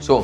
So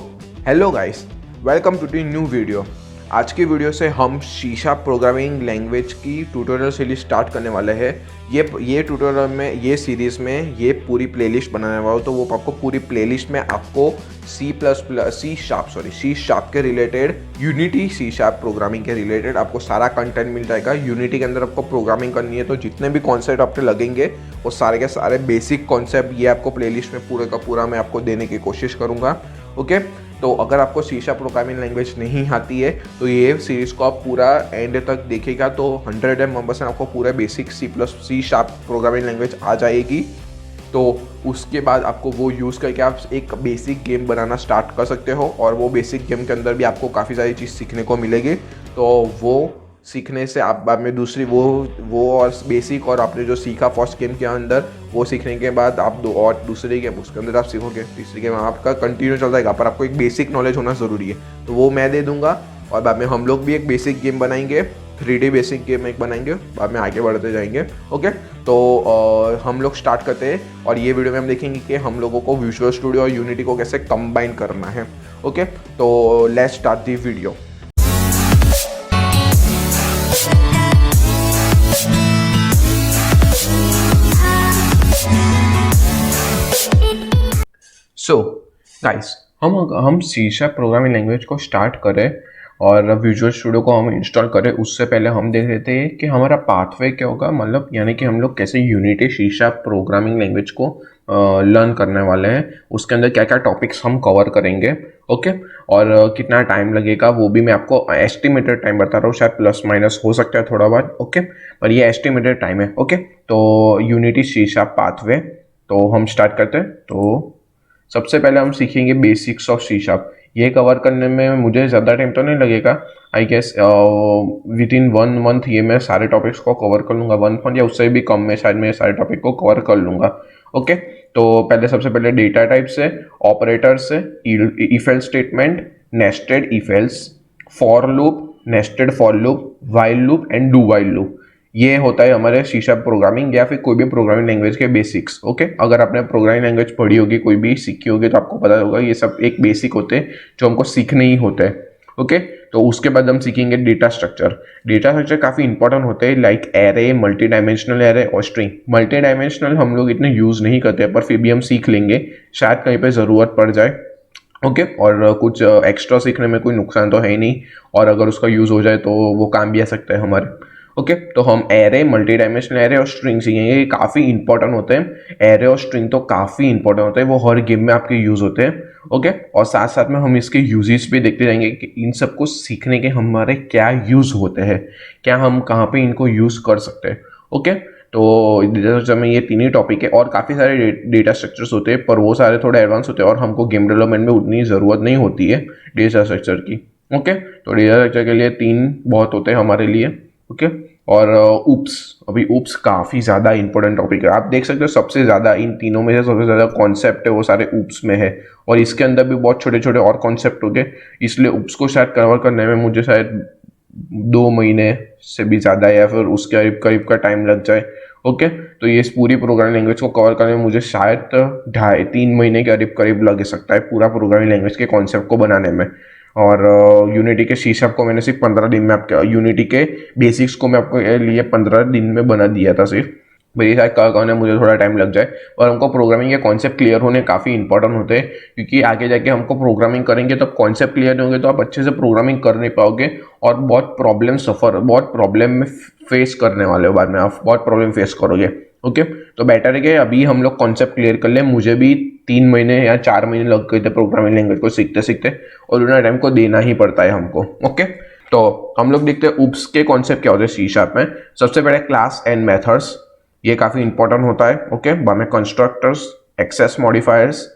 hello guys, welcome to the new video. आज की video से हम शीशा प्रोग्रामिंग लैंग्वेज की ट्यूटोरियल सीरीज स्टार्ट करने वाले हैं। ये ट्यूटोरियल में, ये सीरीज़ में ये पूरी प्लेलिस्ट बनाने वाला हूँ। तो वो आपको पूरी प्लेलिस्ट में आपको सी शार्प के रिलेटेड, यूनिटी सी शार्प प्रोग्रामिंग के रिलेटेड आपको सारा कंटेंट मिल जाएगा। यूनिटी के अंदर आपको प्रोग्रामिंग करनी है तो जितने भी कॉन्सेप्ट आपके लगेंगे वो सारे के सारे बेसिक कॉन्सेप्ट ये आपको प्लेलिस्ट में पूरे का पूरा मैं आपको देने की कोशिश करूँगा। ओके, तो अगर आपको सी शार्प प्रोग्रामिंग लैंग्वेज नहीं आती है तो ये सीरीज़ को आप पूरा एंड तक देखेगा तो 100% आपको पूरा basic C sharp programming language आ जाएगी। तो उसके बाद आपको वो यूज़ करके आप एक बेसिक गेम बनाना स्टार्ट कर सकते हो और वो बेसिक गेम के अंदर भी आपको काफ़ी सारी चीज़ सीखने को मिलेगी। तो वो सीखने से आप बाद में दूसरी वो और बेसिक और आपने जो सीखा फर्स्ट गेम के अंदर, वो सीखने के बाद आप दो और दूसरी गेम उसके अंदर आप सीखोगे, तीसरी गेम आपका कंटिन्यू चल जाएगा। पर आपको एक बेसिक नॉलेज होना ज़रूरी है, तो वो मैं दे दूंगा। और बाद में हम लोग भी एक बेसिक गेम बनाएंगे, 3D बेसिक गेम एक बनाएंगे, बाद में आगे बढ़ते जाएंगे। ओके, तो हम लोग स्टार्ट करते हैं और ये वीडियो में हम देखेंगे कि हम लोगों को विजुअल स्टूडियो और यूनिटी को कैसे कंबाइन करना है। ओके, तो let's start the video. So guys, हम सी शार्प प्रोग्रामिंग लैंग्वेज को स्टार्ट करें और विजुअल स्टूडियो को हम इंस्टॉल करें, उससे पहले हम देख लेते हैं कि हमारा पाथवे क्या होगा। मतलब यानी कि हम लोग कैसे Unity C sharp programming language को लर्न करने वाले हैं, उसके अंदर क्या क्या टॉपिक्स हम कवर करेंगे। ओके, और कितना टाइम लगेगा वो भी मैं आपको एस्टिमेटेड टाइम बता रहा हूँ, शायद प्लस माइनस हो सकता है थोड़ा बहुत। ओके, पर ये एस्टिमेटेड टाइम है। ओके, तो यूनिटी सी शार्प पाथवे, तो हम स्टार्ट करते हैं। तो सबसे पहले हम सीखेंगे बेसिक्स ऑफ सी शार्प। ये कवर करने में मुझे ज़्यादा टाइम तो नहीं लगेगा, I guess within 1 month ये मैं सारे टॉपिक्स को कवर कर लूँगा। 1 मंथ या उससे भी कम में शायद मैं सारे टॉपिक को कवर कर लूँगा। ओके, तो सबसे पहले डेटा टाइप से, ऑपरेटर से, if else statement, nested if else, for loop, nested for loop, while loop and do while loop. ये होता है हमारे सी शार्प प्रोग्रामिंग या फिर कोई भी प्रोग्रामिंग लैंग्वेज के बेसिक्स। ओके, अगर आपने प्रोग्रामिंग लैंग्वेज पढ़ी होगी, कोई भी सीखी होगी, तो आपको पता होगा ये सब एक बेसिक होते हैं जो हमको सीखने ही होते हैं। ओके, तो उसके बाद हम सीखेंगे डेटा स्ट्रक्चर। डेटा स्ट्रक्चर काफ़ी इंपॉर्टेंट होते हैं, like array, multi dimensional array और स्ट्रिंग। मल्टी डायमेंशनल हम लोग इतने यूज़ नहीं करते पर फिर भी हम सीख लेंगे, शायद कहीं पर ज़रूरत पड़ जाए। ओके, और कुछ एक्स्ट्रा सीखने में कोई नुकसान तो है ही नहीं, और अगर उसका यूज़ हो जाए तो वो काम भी आ सकता है हमारे। ओके, तो हम एरे, मल्टी डायमेंशनल एरे और स्ट्रिंग सीखेंगे। ये काफ़ी इंपॉर्टेंट होते हैं, एरे और स्ट्रिंग तो काफ़ी इंपॉर्टेंट होते हैं, वो हर गेम में आपके यूज़ होते हैं। ओके, और साथ साथ में हम इसके यूजेस भी देखते जाएंगे कि इन सबको सीखने के हमारे क्या यूज़ होते हैं, क्या हम कहाँ पे इनको यूज़ कर सकते हैं। ओके, तो डेटा स्ट्रक्चर में ये 3 ही टॉपिक है, और काफ़ी सारे डेटा स्ट्रक्चर्स होते हैं पर वो सारे थोड़े एडवांस होते हैं और हमको गेम डेवलपमेंट में उतनी ज़रूरत नहीं होती है डेटा स्ट्रक्चर की। ओके, तो डेटा स्ट्रक्चर के लिए 3 बहुत होते हैं हमारे लिए। ओके, और उप्स, अभी उप्स काफ़ी ज़्यादा इंपॉर्टेंट टॉपिक है। आप देख सकते हो सबसे ज़्यादा इन तीनों में से सबसे ज़्यादा कॉन्सेप्ट है वो सारे उप्स में है, और इसके अंदर भी बहुत छोटे छोटे और कॉन्सेप्ट हो गए, इसलिए उप्स को शायद कवर करने में मुझे शायद 2 महीने से भी ज़्यादा या फिर उसके करीब करीब का टाइम लग जाए। ओके, तो ये इस पूरी प्रोग्रामिंग लैंग्वेज को कवर करने में मुझे शायद 2.5-3 महीने के करीब लग सकता है पूरा प्रोग्रामिंग लैंग्वेज के कॉन्सेप्ट को बनाने में। और यूनिटी के सी शार्प को मैंने सिर्फ 15 दिन में आपके यूनिटी के बेसिक्स को मैं आपको लिए 15 दिन में बना दिया था सिर्फ। मेरी शायद करने मुझे थोड़ा टाइम लग जाए, और हमको प्रोग्रामिंग के कॉन्सेप्ट क्लियर होने काफ़ी इंपॉर्टेंट होते हैं, क्योंकि आगे जाके हमको प्रोग्रामिंग करेंगे तो कॉन्सेप्ट क्लियर नहीं होंगे तो आप अच्छे से प्रोग्रामिंग कर नहीं पाओगे, और बहुत प्रॉब्लम में फेस करने वाले हो, बाद में आप बहुत प्रॉब्लम फेस करोगे। ओके, तो बेटर है कि अभी हम लोग कॉन्सेप्ट क्लियर कर ले। मुझे भी 3 महीने या 4 महीने लग गए थे प्रोग्रामिंग लैंग्वेज को सीखते सीखते, और उतना टाइम को देना ही पड़ता है हमको। ओके, तो हम लोग देखते हैं उप्स के कॉन्सेप्ट क्या होते हैं सी शार्प में। सबसे पहले क्लास एंड मेथड्स, ये काफ़ी इंपॉर्टेंट होता है। ओके, बाद में कंस्ट्रक्टर्स, एक्सेस मॉडिफायर्स,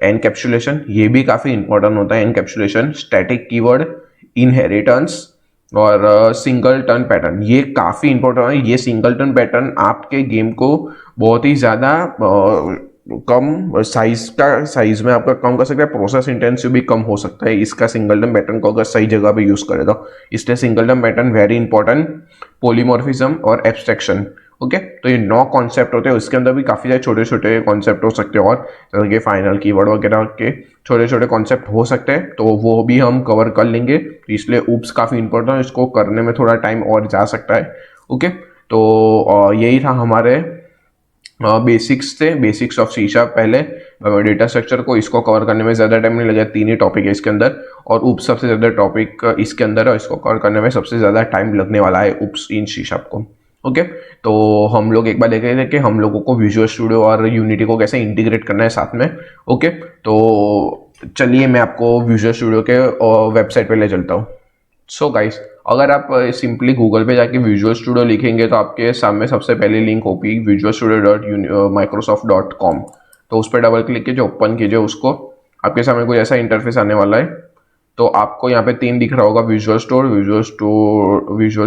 एनकैप्सुलेशन, ये भी काफ़ी इंपॉर्टेंट होता है। एनकैप्सुलेशन, स्टैटिक कीवर्ड, इनहेरिटेंस और सिंगलटन पैटर्न, ये काफ़ी इंपॉर्टेंट है। ये सिंगलटन पैटर्न आपके गेम को बहुत ही ज़्यादा कम साइज में आपका कम कर सकता है, प्रोसेस इंटेंसिव भी कम हो सकता है इसका सिंगलटन पैटर्न को अगर सही जगह पे यूज़ करे तो। इसलिए singleton pattern very important. Polymorphism और एब्स्ट्रैक्शन, ओके, तो ये 9 कॉन्सेप्ट होते हैं, उसके अंदर भी काफ़ी सारे छोटे छोटे कॉन्सेप्ट हो सकते हैं, और जैसे कि फाइनल कीवर्ड वगैरह के छोटे छोटे कॉन्सेप्ट हो सकते हैं, तो वो भी हम कवर कर लेंगे। तो इसलिए ऊप्स काफ़ी इंपॉर्टेंट है, इसको करने में थोड़ा टाइम और जा सकता है। ओके, तो यही था हमारे बेसिक्स थे, बेसिक्स ऑफ सी शार्प। पहले डेटा स्ट्रक्चर को इसको कवर करने में ज़्यादा टाइम नहीं लगा, 3 ही टॉपिक है इसके अंदर, और उप्स सबसे ज़्यादा टॉपिक इसके अंदर है, इसको कवर करने में सबसे ज़्यादा टाइम लगने वाला है उप्स इन सी शार्प को। ओके, तो हम लोग एक बार देख रहे थे कि हम लोगों को विजुअल स्टूडियो और यूनिटी को कैसे इंटीग्रेट करना है साथ में। ओके, तो चलिए मैं आपको विजुअल स्टूडियो के वेबसाइट पे ले चलता हूँ। सो गाइस, अगर आप सिंपली गूगल पे जाके विजुअल स्टूडियो लिखेंगे तो आपके सामने सबसे पहले लिंक होगी visualstudio.microsoft.com। तो उस पर डबल क्लिक कीजिए, ओपन कीजिए उसको, आपके सामने कुछ ऐसा इंटरफेस आने वाला है। तो आपको यहाँ पे 3 दिख रहा होगा, visual store, visual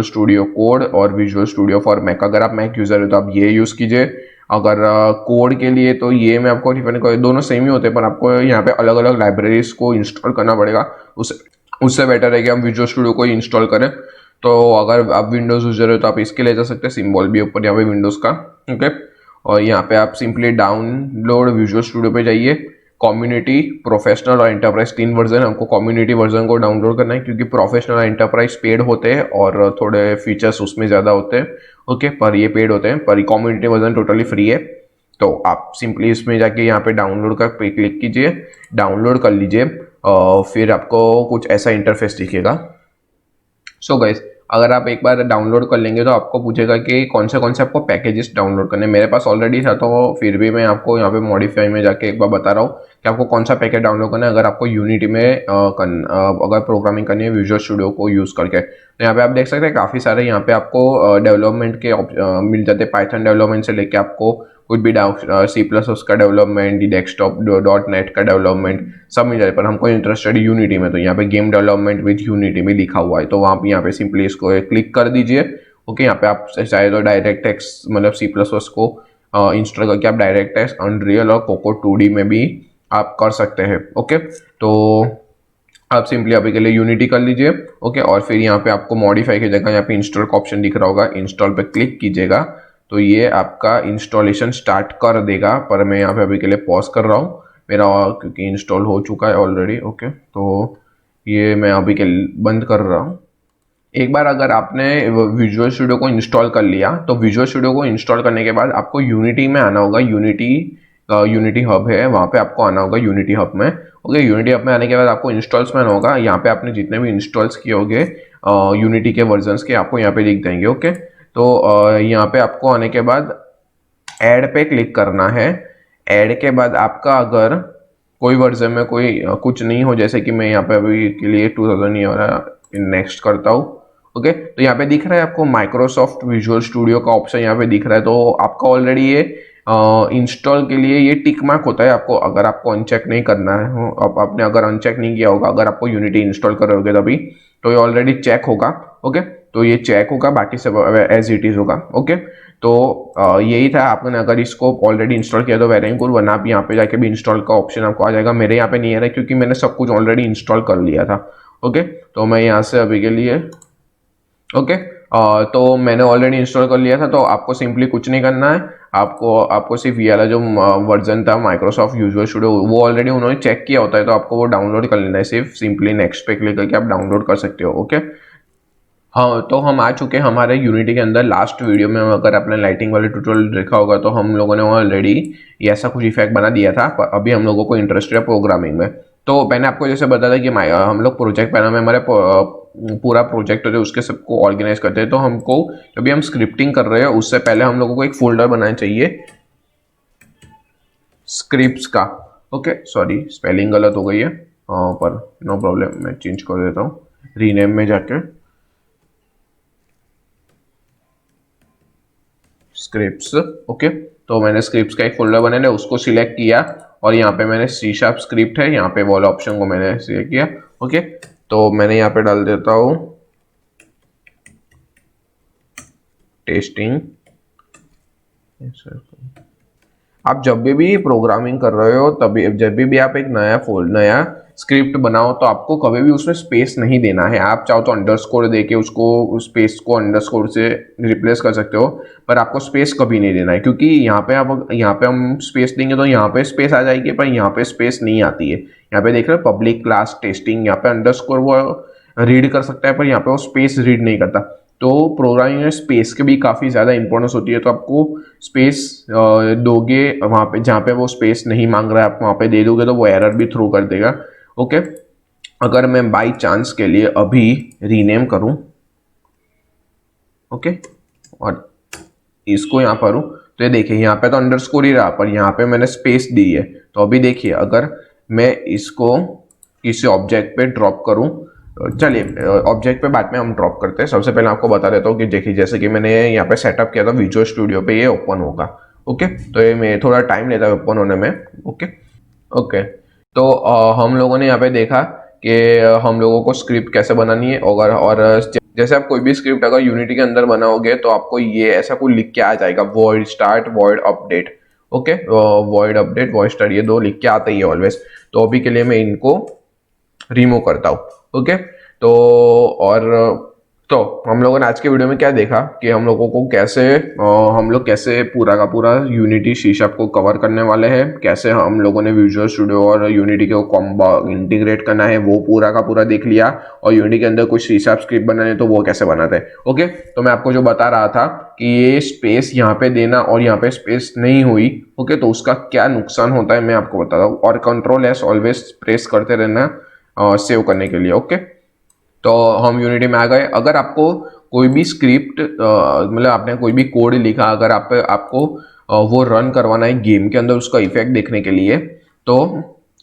studio code और विजुअल स्टूडियो फॉर मैक। अगर आप मैक यूजर हो तो आप ये यूज़ कीजिए। अगर कोड के लिए तो ये मैं आपको डिफाइन कर, दोनों सेम ही होते हैं, पर आपको यहाँ पे अलग अलग लाइब्रेरीज को इंस्टॉल करना पड़ेगा। उससे बेटर है कि हम विजुअल स्टूडियो को इंस्टॉल करें। तो अगर आप विंडोज़ यूजर हो तो आप इसके ले जा सकते हैं, सिंबल भी ऊपर यहाँ पे विंडोज़ का। ओके, और यहाँ पे आप सिंपली डाउनलोड विजुअल स्टूडियो पे जाइए। कम्युनिटी, प्रोफेशनल और एंटरप्राइज 3 वर्जन है, हमको कम्युनिटी वर्जन को डाउनलोड करना है, क्योंकि प्रोफेशनल और एंटरप्राइज पेड होते हैं और थोड़े फीचर्स उसमें ज़्यादा होते हैं। ओके, पर ये पेड होते हैं, पर कम्युनिटी वर्जन टोटली फ्री है। तो आप सिंपली इसमें जाके यहाँ पे डाउनलोड का पे क्लिक कीजिए, डाउनलोड कर लीजिए, फिर आपको कुछ ऐसा इंटरफेस दिखेगा। सो गाइस, अगर आप एक बार डाउनलोड कर लेंगे तो आपको पूछेगा कि कौन से आपको पैकेजेस डाउनलोड करने। मेरे पास ऑलरेडी था, तो फिर भी मैं आपको यहाँ पे मॉडिफाई में जाके एक बार बता रहा हूँ कि आपको कौन सा पैकेज डाउनलोड करना है अगर आपको यूनिटी में अगर प्रोग्रामिंग करनी है विजुअल स्टूडियो को यूज़ करके। तो यहाँ पे आप देख सकते हैं काफ़ी सारे यहाँ पे आपको डेवलपमेंट के मिल जाते हैं, पाइथन डेवलपमेंट से लेके आपको कुछ भी सी प्लस उसका डेवलपमेंट, डेस्कटॉप .NET का डेवलपमेंट सब मिल जाए, पर हमको इंटरेस्टेड यूनिटी में। तो यहाँ पे गेम डेवलपमेंट विद यूनिटी में लिखा हुआ है, तो वहाँ पे यहाँ पे सिंपली इसको क्लिक कर दीजिए। ओके, यहाँ पे आप चाहे तो डायरेक्ट एक्स मतलब सी प्लस को इंस्टॉल करके आप डायरेक्ट एक्स, अनरियल और कोको 2D में भी आप कर सकते हैं। ओके, तो आप सिंपली अभी के लिए यूनिटी कर लीजिए। ओके, और फिर यहाँ पे आपको मॉडिफाई की जगह यहाँ पे इंस्टॉल का ऑप्शन दिख रहा होगा, इंस्टॉल पे क्लिक कीजिएगा तो ये आपका इंस्टॉलेशन स्टार्ट कर देगा। पर मैं यहाँ पे अभी के लिए पॉज कर रहा हूँ मेरा, क्योंकि इंस्टॉल हो चुका है ऑलरेडी। ओके, तो ये मैं अभी के बंद कर रहा हूँ। एक बार अगर आपने विजुअल स्टूडियो को इंस्टॉल कर लिया तो विजुअल स्टूडियो को इंस्टॉल करने के बाद आपको यूनिटी में आना होगा। यूनिटी हब है, वहाँ पे आपको आना होगा यूनिटी हब में। ओके, यूनिटी हब में आने के बाद आपको इंस्टॉल्स में आना होगा। यहाँ पे आपने जितने भी इंस्टॉल्स किए होंगे यूनिटी के वर्जन्स के, आपको यहाँ पे दिख जाएंगे। ओके, तो यहाँ पे आपको आने के बाद ऐड पे क्लिक करना है। ऐड के बाद आपका अगर कोई वर्जन में कोई कुछ नहीं हो, जैसे कि मैं यहाँ पे अभी के लिए 2000 नहीं हो रहा, नेक्स्ट करता हूँ। ओके, तो यहाँ पे दिख रहा है आपको माइक्रोसॉफ्ट विजुअल स्टूडियो का ऑप्शन यहाँ पे दिख रहा है। तो आपका ऑलरेडी ये इंस्टॉल के लिए ये टिक मार्क होता है। आपको अगर आपको अनचेक नहीं करना है, आपने अगर अनचेक नहीं किया होगा, अगर आपको यूनिटी इंस्टॉल करोगे तभी, तो ये ऑलरेडी चेक होगा। ओके, तो ये चेक होगा, बाकी सब एज इट इज होगा। ओके, तो यही था। आपने अगर इसको ऑलरेडी इंस्टॉल किया तो वेरी गुड, वरना आप यहाँ पे जाके भी इंस्टॉल का ऑप्शन आपको आ जाएगा। मेरे यहाँ पे नहीं आ रहा है क्योंकि मैंने सब कुछ ऑलरेडी इंस्टॉल कर लिया था। ओके, तो मैं यहाँ से अभी के लिए ओके तो मैंने ऑलरेडी इंस्टॉल कर लिया था, तो आपको सिंपली कुछ नहीं करना है। आपको सिर्फ ये वाला जो वर्जन था माइक्रोसॉफ्ट विजुअल स्टूडियो, वो ऑलरेडी उन्होंने चेक किया होता है, तो आपको वो डाउनलोड कर लेना है। सिर्फ सिंपली नेक्स्ट पे क्लिक करके आप डाउनलोड कर सकते हो। ओके, हाँ, तो हम आ चुके हैं हमारे यूनिटी के अंदर। लास्ट वीडियो में अगर आपने लाइटिंग वाले ट्यूटोरियल देखा होगा तो हम लोगों ने ऑलरेडी ऐसा कुछ इफेक्ट बना दिया था, पर अभी हम लोगों को इंटरेस्ट है प्रोग्रामिंग में। तो मैंने आपको जैसे बताया था कि हम लोग प्रोजेक्ट पैनल में हमारे पूरा प्रोजेक्ट है उसके सबको ऑर्गेनाइज करते हैं। तो हमको जब भी हम स्क्रिप्टिंग कर रहे हैं उससे पहले हम लोगों को एक फोल्डर बनाना चाहिए स्क्रिप्ट्स का। ओके, सॉरी स्पेलिंग गलत हो गई है, पर नो प्रॉब्लम, मैं चेंज कर देता हूँ रीनेम में जाके स्क्रिप्ट्स। ओके, तो मैंने स्क्रिप्ट्स का एक फोल्डर बनाया, उसको सिलेक्ट किया और यहाँ पे मैंने सी शार्प स्क्रिप्ट है, यहाँ पे वाला ऑप्शन को मैंने सिलेक्ट किया। ओके, तो मैंने यहाँ पे डाल देता हूँ टेस्टिंग। आप जब भी प्रोग्रामिंग कर रहे हो तभी, जब भी आप एक नया स्क्रिप्ट बनाओ तो आपको कभी भी उसमें स्पेस नहीं देना है। आप चाहो तो अंडरस्कोर दे के उसको उस स्पेस को अंडरस्कोर से रिप्लेस कर सकते हो, पर आपको स्पेस कभी नहीं देना है, क्योंकि यहाँ पे हम स्पेस देंगे तो यहाँ पे स्पेस आ जाएगी, पर यहाँ पे स्पेस नहीं आती है। यहाँ पे देख रहे हो पब्लिक क्लास टेस्टिंग, यहाँ पे अंडरस्कोर वो रीड कर सकता है, पर यहाँ पे वो स्पेस रीड नहीं करता। तो प्रोग्रामिंग में स्पेस की भी काफ़ी ज़्यादा इंपॉर्टेंस होती है, तो आपको स्पेस दोगे वहाँ पे जहाँ पे वो स्पेस नहीं मांग रहा है, आप वहाँ पे दे दोगे तो वो एरर भी थ्रो कर देगा। ओके, अगर मैं बाई चांस के लिए अभी रीनेम करूँ, ओके, और इसको यहाँ पर हूँ, तो ये देखिए यहाँ पे तो अंडरस्कोर ही रहा, पर यहाँ पे मैंने स्पेस दी है। तो अभी देखिए अगर मैं इसको किसी ऑब्जेक्ट पे ड्रॉप करूँ, चलिए ऑब्जेक्ट पे बाद में हम ड्रॉप करते हैं। सबसे पहले आपको बता देता हूँ कि देखिए जैसे कि मैंने यहाँ पे सेटअप किया था विजुअल स्टूडियो पे, ये ओपन होगा। ओके, तो ये मैं थोड़ा टाइम लेता है ओपन होने में। ओके ओके, तो हम लोगों ने यहाँ पे देखा कि हम लोगों को स्क्रिप्ट कैसे बनानी है, और जैसे आप कोई भी स्क्रिप्ट अगर यूनिटी के अंदर बनाओगे तो आपको ये ऐसा कुछ लिख के आ जाएगा, void start, void update. Okay, void update, void start, ये दो लिख के आते ही है ऑलवेज। तो अभी के लिए मैं इनको रिमूव करता हूँ। ओके, तो और तो हम लोगों ने आज के वीडियो में क्या देखा कि हम लोगों को कैसे हम लोग कैसे पूरा का पूरा यूनिटी सी# को कवर करने वाले हैं, कैसे हम लोगों ने विजुअल स्टूडियो और यूनिटी को कॉम्बो इंटीग्रेट करना है वो पूरा का पूरा देख लिया, और यूनिटी के अंदर कुछ सी# स्क्रिप्ट बनाने तो वो कैसे बनाते हैं। ओके, तो मैं आपको जो बता रहा था कि ये स्पेस यहाँ पे देना और यहाँ पे स्पेस नहीं हुई, ओके, तो उसका क्या नुकसान होता है मैं आपको बताता हूँ। और कंट्रोल S ऑलवेज प्रेस करते रहना सेव करने के लिए। ओके, तो हम यूनिटी में आ गए। अगर आपको कोई भी स्क्रिप्ट मतलब आपने कोई भी कोड लिखा, अगर आपको वो रन करवाना है गेम के अंदर उसका इफेक्ट देखने के लिए, तो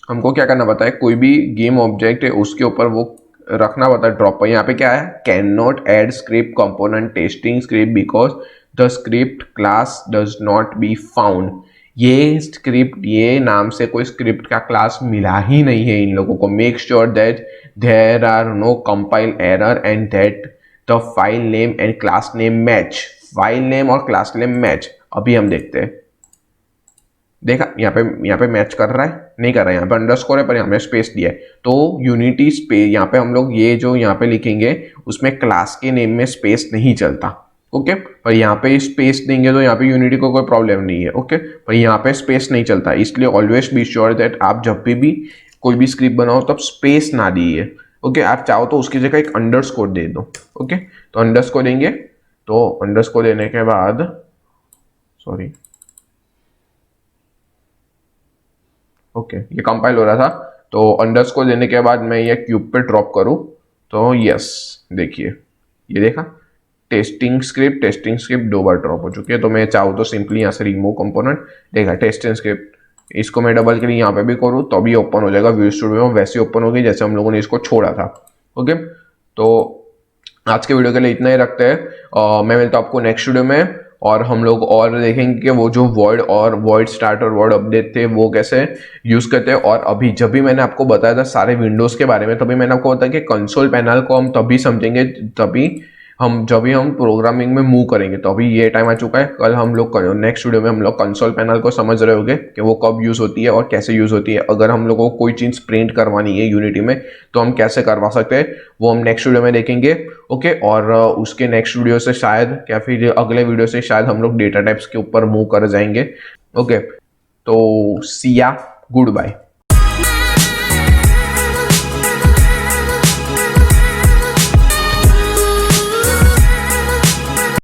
हमको क्या करना पड़ता है, कोई भी गेम ऑब्जेक्ट है उसके ऊपर वो रखना पड़ता है ड्रॉप पर। यहाँ पे क्या है, cannot add script component testing script because the script class does not be found. ये स्क्रिप्ट, ये नाम से कोई स्क्रिप्ट का क्लास मिला ही नहीं है इन लोगों को। Make sure that there are no compile error and that the file name and class name match. File name और क्लास नेम मैच। अभी हम देखते हैं, देखा यहाँ पे मैच कर रहा है, नहीं कर रहा है, यहाँ पे अंडरस्कोर है पर यहाँ पे स्पेस दिया है। तो यूनिटी स्पेस यहाँ पे हम लोग ये जो यहाँ पे लिखेंगे उसमें क्लास के नेम में स्पेस नहीं चलता। ओके, पर यहाँ पे स्पेस देंगे तो यहाँ पे यूनिटी को कोई प्रॉब्लम नहीं है। ओके, पर यहाँ पे स्पेस नहीं चलता, इसलिए ऑलवेज बी श्योर दैट आप जब भी कोई भी स्क्रिप्ट बनाओ तब स्पेस ना दीजिए। ओके, आप चाहो तो उसकी जगह एक अंडरस्कोर दे दो। ओके, तो अंडरस्कोर देंगे, तो अंडरस्कोर देने के बाद सॉरी, ओके, ये कंपाइल हो रहा था, तो अंडरस्कोर देने के बाद मैं ये क्यूब पे ड्रॉप करूं तो यस, देखिए ये देखा टेस्टिंग स्क्रिप्ट 2 बार ड्रॉप हो चुकी है। तो मैं चाहूँ तो सिंपली यहाँ से रिमूव कंपोनेंट, देखा टेस्टिंग स्क्रिप्ट, इसको मैं डबल क्लिक यहाँ पे भी करूँ तो भी ओपन हो जाएगा विजुअल स्टूडियो में, वैसे ओपन होगी जैसे हम लोगों ने इसको छोड़ा था। ओके, तो आज के वीडियो के लिए इतना ही रखते हैं। मैं मिलता हूँ आपको नेक्स्ट वीडियो में, और हम लोग और देखेंगे कि वो जो वॉइड स्टार्ट और वॉइड अपडेट थे वो कैसे यूज करते हैं। और अभी जब भी मैंने आपको बताया था सारे विंडोज के बारे में, तभी मैंने आपको बताया कि कंसोल पैनल को हम तभी समझेंगे जब भी हम प्रोग्रामिंग में मूव करेंगे। तो अभी ये टाइम आ चुका है, कल हम लोग नेक्स्ट वीडियो में हम लोग कंसोल पैनल को समझ रहे होंगे कि वो कब यूज होती है और कैसे यूज होती है। अगर हम लोगों को कोई चीज प्रिंट करवानी है यूनिटी में तो हम कैसे करवा सकते हैं, वो हम नेक्स्ट वीडियो में देखेंगे। ओके, और उसके नेक्स्ट वीडियो से शायद या फिर अगले वीडियो से शायद हम लोग डेटा टाइप्स के ऊपर मूव कर जाएंगे। ओके, तो सिया, गुड बाय।